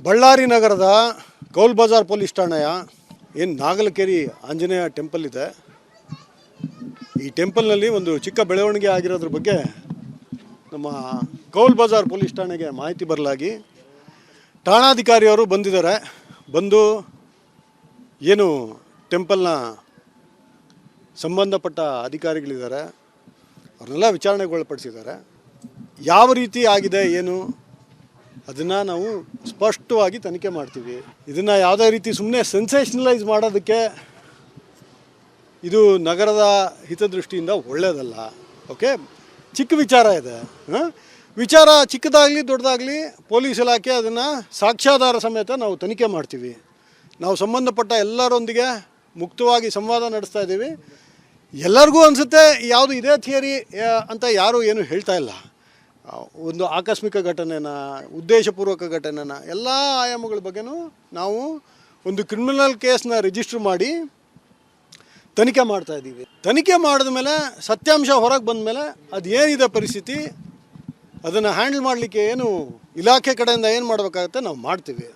ಬಳ್ಳಾರಿ ನಗರದ ಕೌಲ್ ಬಜಾರ್ ಪೊಲೀಸ್ ಠಾಣೆಯ ಏನು ನಾಗಲಕೇರಿ ಆಂಜನೇಯ ಟೆಂಪಲ್ ಇದೆ. ಈ ಟೆಂಪಲ್ನಲ್ಲಿ ಒಂದು ಚಿಕ್ಕ ಬೆಳವಣಿಗೆ ಆಗಿರೋದ್ರ ಬಗ್ಗೆ ನಮ್ಮ ಕೌಲ್ ಬಜಾರ್ ಪೊಲೀಸ್ ಠಾಣೆಗೆ ಮಾಹಿತಿ ಬರಲಾಗಿ ಠಾಣಾಧಿಕಾರಿಯವರು ಬಂದಿದ್ದಾರೆ. ಬಂದು ಏನು ಟೆಂಪಲ್ನ ಸಂಬಂಧಪಟ್ಟ ಅಧಿಕಾರಿಗಳಿದ್ದಾರೆ, ಅವ್ರನ್ನೆಲ್ಲ ವಿಚಾರಣೆಗೊಳಪಡಿಸಿದ್ದಾರೆ. ಯಾವ ರೀತಿ ಆಗಿದೆ ಏನು ಅದನ್ನು ನಾವು ಸ್ಪಷ್ಟವಾಗಿ ತನಿಖೆ ಮಾಡ್ತೀವಿ. ಇದನ್ನು ಯಾವುದೇ ರೀತಿ ಸುಮ್ಮನೆ ಸೆನ್ಸೇಷನಲೈಸ್ ಮಾಡೋದಕ್ಕೆ ಇದು ನಗರದ ಹಿತದೃಷ್ಟಿಯಿಂದ ಒಳ್ಳೆಯದಲ್ಲ. ಓಕೆ, ಚಿಕ್ಕ ವಿಚಾರ ಇದೆ. ವಿಚಾರ ಚಿಕ್ಕದಾಗಲಿ ದೊಡ್ಡದಾಗಲಿ ಪೊಲೀಸ್ ಇಲಾಖೆ ಅದನ್ನು ಸಾಕ್ಷ್ಯಾಧಾರ ಸಮೇತ ನಾವು ತನಿಖೆ ಮಾಡ್ತೀವಿ. ನಾವು ಸಂಬಂಧಪಟ್ಟ ಎಲ್ಲರೊಂದಿಗೆ ಮುಕ್ತವಾಗಿ ಸಂವಾದ ನಡೆಸ್ತಾ ಇದ್ದೀವಿ. ಎಲ್ಲರಿಗೂ ಅನಿಸುತ್ತೆ ಯಾವುದು ಇದೇ ಥಿಯರಿ ಅಂತ ಯಾರೂ ಏನು ಹೇಳ್ತಾ ಇಲ್ಲ. ಒಂದು ಆಕಸ್ಮಿಕ ಘಟನೆನ, ಉದ್ದೇಶಪೂರ್ವಕ ಘಟನೆನ, ಎಲ್ಲ ಆಯಾಮಗಳ ಬಗ್ಗೆನೂ ನಾವು ಒಂದು ಕ್ರಿಮಿನಲ್ ಕೇಸ್ನ ರಿಜಿಸ್ಟ್ರ್ ಮಾಡಿ ತನಿಖೆ ಮಾಡ್ತಾಯಿದ್ದೀವಿ. ತನಿಖೆ ಮಾಡಿದ ಮೇಲೆ ಸತ್ಯಾಂಶ ಹೊರಗೆ ಬಂದ ಮೇಲೆ ಅದು ಏನಿದೆ ಪರಿಸ್ಥಿತಿ, ಅದನ್ನು ಹ್ಯಾಂಡಲ್ ಮಾಡಲಿಕ್ಕೆ ಏನು ಇಲಾಖೆ ಕಡೆಯಿಂದ ಏನು ಮಾಡಬೇಕಾಗುತ್ತೆ ನಾವು ಮಾಡ್ತೀವಿ.